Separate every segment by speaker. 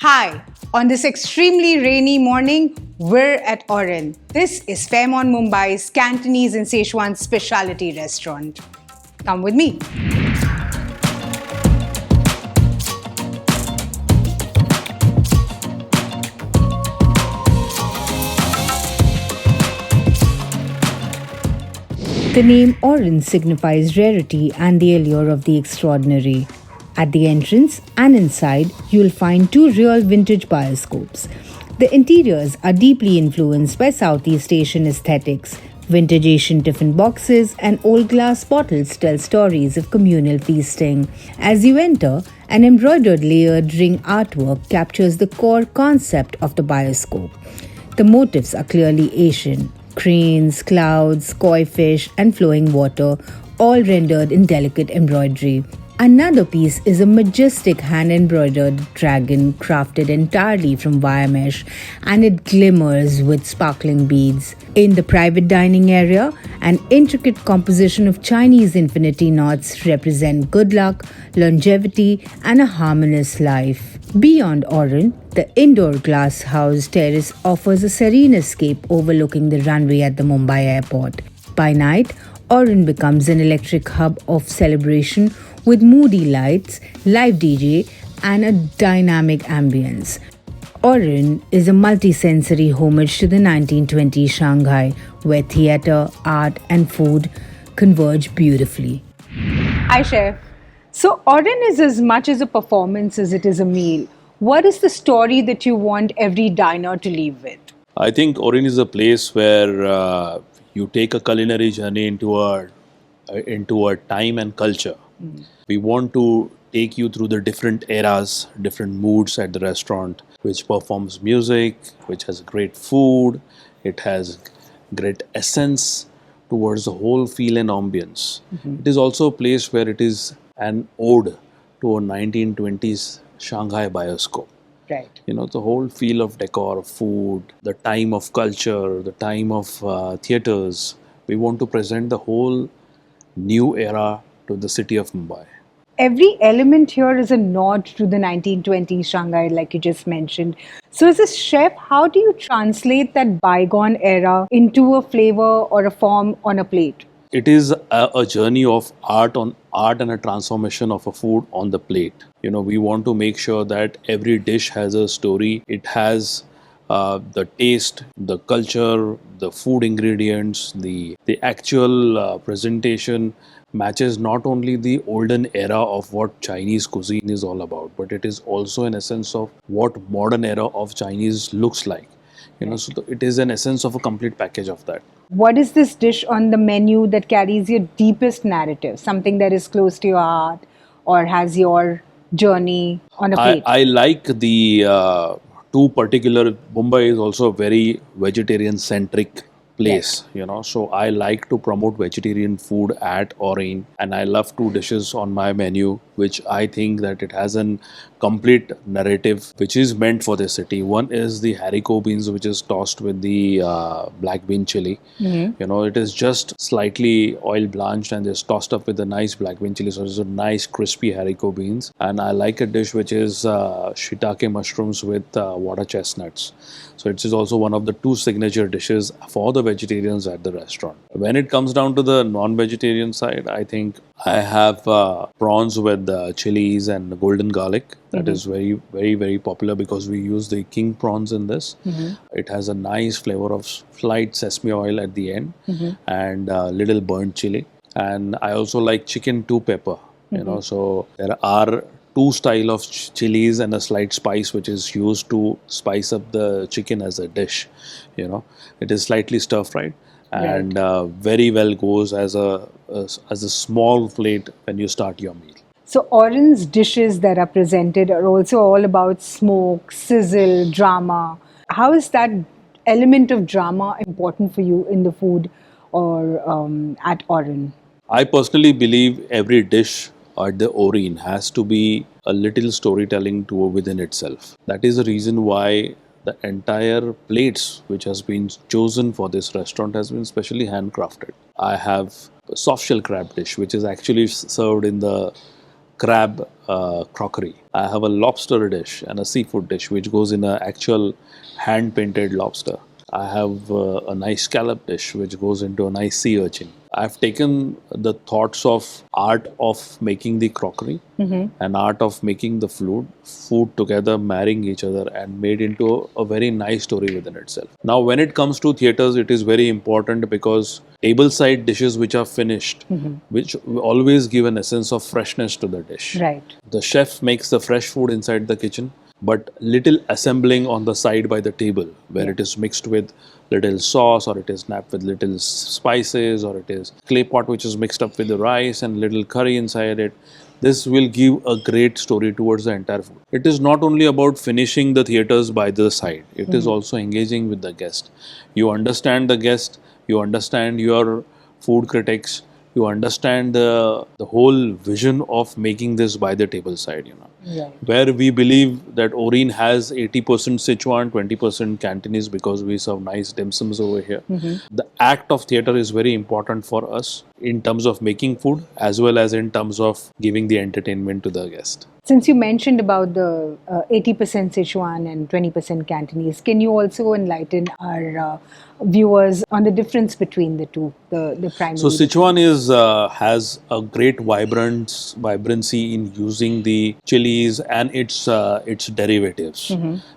Speaker 1: Hi, on this extremely rainy morning, we're at Oryn. This is Fairmont Mumbai's Cantonese and Sichuan specialty restaurant. Come with me.
Speaker 2: The name Oryn signifies rarity and the allure of the extraordinary. At the entrance and inside, you'll find two real vintage bioscopes. The interiors are deeply influenced by Southeast Asian aesthetics. Vintage Asian tiffin boxes and old glass bottles tell stories of communal feasting. As you enter, an embroidered layered ring artwork captures the core concept of the bioscope. The motifs are clearly Asian. Cranes, clouds, koi fish, and flowing water, all rendered in delicate embroidery. Another piece is a majestic hand-embroidered dragon crafted entirely from wire mesh, and it glimmers with sparkling beads. In the private dining area, an intricate composition of Chinese infinity knots represent good luck, longevity, and a harmonious life. Beyond Oryn, the indoor glass house terrace offers a serene escape overlooking the runway at the Mumbai airport. By night, Oryn becomes an electric hub of celebration with moody lights, live DJ, and a dynamic ambience. Oryn is a multi-sensory homage to the 1920s Shanghai, where theatre, art, and food converge beautifully.
Speaker 1: Hi, Chef. So, Oryn is as much as a performance as it is a meal. What is the story that you want every diner to leave with?
Speaker 3: I think Oryn is a place where you take a culinary journey into a time and culture. We want to take you through the different eras, different moods at the restaurant, which performs music, which has great food, it has great essence towards the whole feel and ambience. It is also a place where it is an ode to a 1920s Shanghai bioscope.
Speaker 1: Right.
Speaker 3: You know, the whole feel of decor, food, the time of culture, the time of theatres. We want to present the whole new era to the city of Mumbai.
Speaker 1: Every element here is a nod to the 1920s Shanghai, like you just mentioned. So, as a chef, how do you translate that bygone era into a flavor or a form on a plate?
Speaker 3: It is a journey of art and a transformation of a food on the plate. You know, we want to make sure that every dish has a story. It has the taste, the culture, the food ingredients, the actual presentation matches not only the olden era of what Chinese cuisine is all about, but it is also an essence of what modern era of Chinese looks like. You know, so it is an essence of a complete package of that.
Speaker 1: What is this dish on the menu that carries your deepest narrative? Something that is close to your heart or has your journey on a plate?
Speaker 3: I like the two particular. Mumbai is also a very vegetarian centric place, you know, so I like to promote vegetarian food at Oryn, and I love two dishes on my menu which I think that it has a complete narrative which is meant for the city. One is the haricot beans, which is tossed with the black bean chili. You know, it is just slightly oil blanched and just tossed up with a nice black bean chili, so it's a nice crispy haricot beans. And I like a dish which is shiitake mushrooms with water chestnuts. So it is also one of the two signature dishes for the vegetarians at the restaurant. When it comes down to the non-vegetarian side, I think I have prawns with chilies and golden garlic. That is very, very, very popular because we use the king prawns in this. It has a nice flavor of slight sesame oil at the end and little burnt chili. And I also like chicken two pepper. You know, so there are two style of chilies and a slight spice which is used to spice up the chicken as a dish. You know, it is slightly stir fried and very well goes as a small plate when you start your meal.
Speaker 1: So, Oryn's dishes that are presented are also all about smoke, sizzle, drama. How is that element of drama important for you in the food or at Oryn?
Speaker 3: I personally believe every dish at the Oryn has to be a little storytelling to within itself. That is the reason why the entire plates which has been chosen for this restaurant has been specially handcrafted. I have a soft shell crab dish which is actually served in the crab crockery. I have a lobster dish and a seafood dish, which goes in an actual hand-painted lobster. I have a nice scallop dish, which goes into a nice sea urchin. I've taken the thoughts of art of making the crockery and art of making the food together, marrying each other, and made into a very nice story within itself. Now, when it comes to theaters, it is very important because table-side dishes which are finished, which always give an essence of freshness to the dish.
Speaker 1: Right.
Speaker 3: The chef makes the fresh food inside the kitchen, but little assembling on the side by the table, where it is mixed with little sauce, or it is napped with little spices, or it is clay pot which is mixed up with the rice and little curry inside it. This will give a great story towards the entire food. It is not only about finishing the theaters by the side, it is also engaging with the guest. You understand the guest, you understand your food critics, you understand the whole vision of making this by the table side,
Speaker 1: Right.
Speaker 3: where we believe that Oryn has 80% Sichuan, 20% Cantonese, because we serve nice dim sums over here. The act of theatre is very important for us in terms of making food as well as in terms of giving the entertainment to the guest.
Speaker 1: Since you mentioned about the 80% Sichuan and 20% Cantonese, can you also enlighten our viewers on the difference between the two, the primary?
Speaker 3: So Sichuan has a great vibrancy in using the chilies and its derivatives,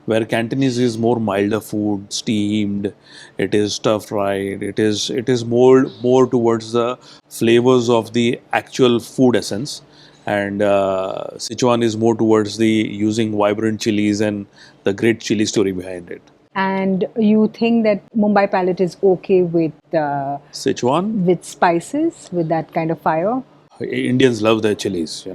Speaker 3: where Cantonese is more milder food, steamed, it is stir fried, it is more towards the flavors of the actual food essence. And Sichuan is more towards the using vibrant chilies and the great chili story behind it.
Speaker 1: And you think that Mumbai palate is okay with
Speaker 3: Sichuan?
Speaker 1: with spices, with that kind of fire?
Speaker 3: Indians love their chilies,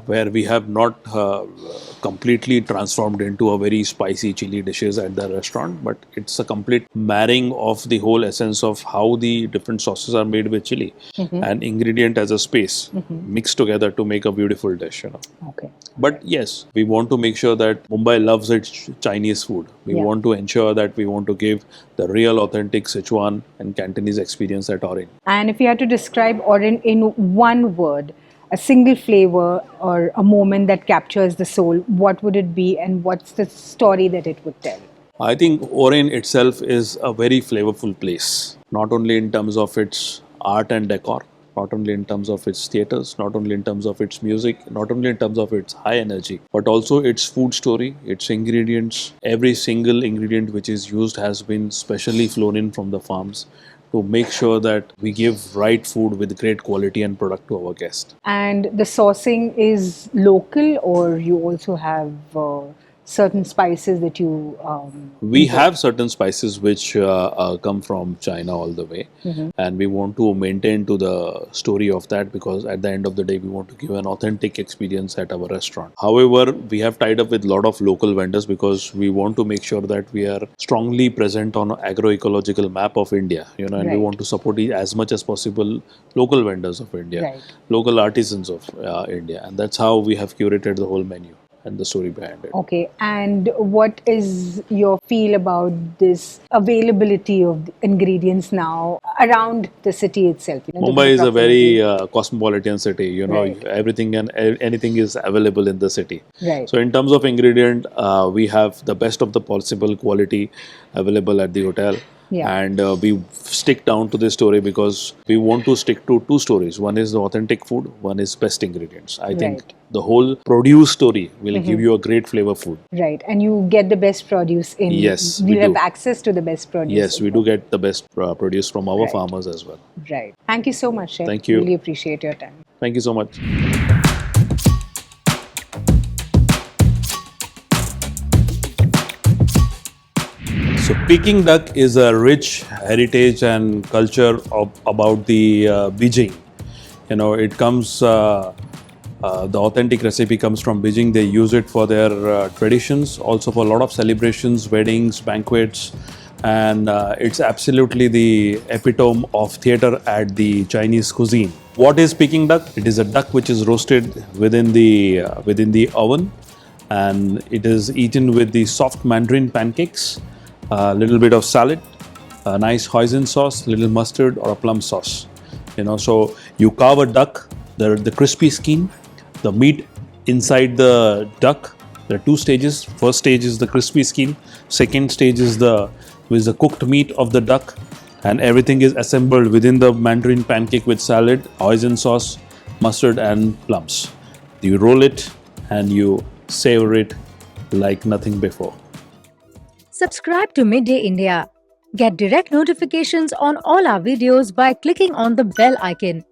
Speaker 3: where we have not completely transformed into a very spicy chili dishes at the restaurant, but it's a complete marrying of the whole essence of how the different sauces are made with chili and ingredient as a space mixed together to make a beautiful dish.
Speaker 1: Okay.
Speaker 3: But yes, we want to make sure that Mumbai loves its Chinese food. We
Speaker 1: Yeah.
Speaker 3: want to ensure that we want to give the real authentic Sichuan and Cantonese experience at Oryn.
Speaker 1: And if you had to describe Oryn in one word, a single flavor or a moment that captures the soul, what would it be, and what's the story that it would tell?
Speaker 3: I think Oryn itself is a very flavorful place, not only in terms of its art and decor, not only in terms of its theatres, not only in terms of its music, not only in terms of its high energy, but also its food story, its ingredients. Every single ingredient which is used has been specially flown in from the farms to make sure that we give right food with great quality and product to our guests.
Speaker 1: And the sourcing is local, or you also have certain spices that you
Speaker 3: We have certain spices which come from China all the way, and we want to maintain to the story of that, because at the end of the day, we want to give an authentic experience at our restaurant. However, we have tied up with a lot of local vendors because we want to make sure that we are strongly present on agroecological map of India, and we
Speaker 1: Right.
Speaker 3: want to support as much as possible local vendors of India,
Speaker 1: Right.
Speaker 3: local artisans of India, and that's how we have curated the whole menu and the story behind it.
Speaker 1: Okay, and what is your feel about this availability of the ingredients now around the city itself?
Speaker 3: Mumbai is a very cosmopolitan city.
Speaker 1: Right.
Speaker 3: Everything and anything is available in the city.
Speaker 1: Right.
Speaker 3: So in terms of ingredient, we have the best of the possible quality available at the hotel.
Speaker 1: Yeah.
Speaker 3: And we stick down to this story because we want to stick to two stories. One is the authentic food, one is best ingredients. I think
Speaker 1: Right.
Speaker 3: the whole produce story will give you a great flavor food.
Speaker 1: Right, and you get the best produce in.
Speaker 3: Yes,
Speaker 1: we
Speaker 3: we
Speaker 1: have
Speaker 3: do.
Speaker 1: access to the best produce.
Speaker 3: Yes, we do get the best produce from our
Speaker 1: Right.
Speaker 3: farmers as well.
Speaker 1: Right. Thank you so much, Chef.
Speaker 3: Thank you.
Speaker 1: Really appreciate your time.
Speaker 3: Thank you so much. So Peking duck is a rich heritage and culture about the Beijing. It comes, the authentic recipe comes from Beijing. They use it for their traditions, also for a lot of celebrations, weddings, banquets, and it's absolutely the epitome of theatre at the Chinese cuisine. What is Peking duck? It is a duck which is roasted within the oven, and it is eaten with the soft mandarin pancakes, a little bit of salad, a nice hoisin sauce, little mustard or a plum sauce. So you carve a duck, the crispy skin, the meat inside the duck. There are two stages. First stage is the crispy skin. Second stage is the cooked meat of the duck, and everything is assembled within the Mandarin pancake with salad, hoisin sauce, mustard, and plums. You roll it and you savor it like nothing before.
Speaker 4: Subscribe to Midday India. Get direct notifications on all our videos by clicking on the bell icon.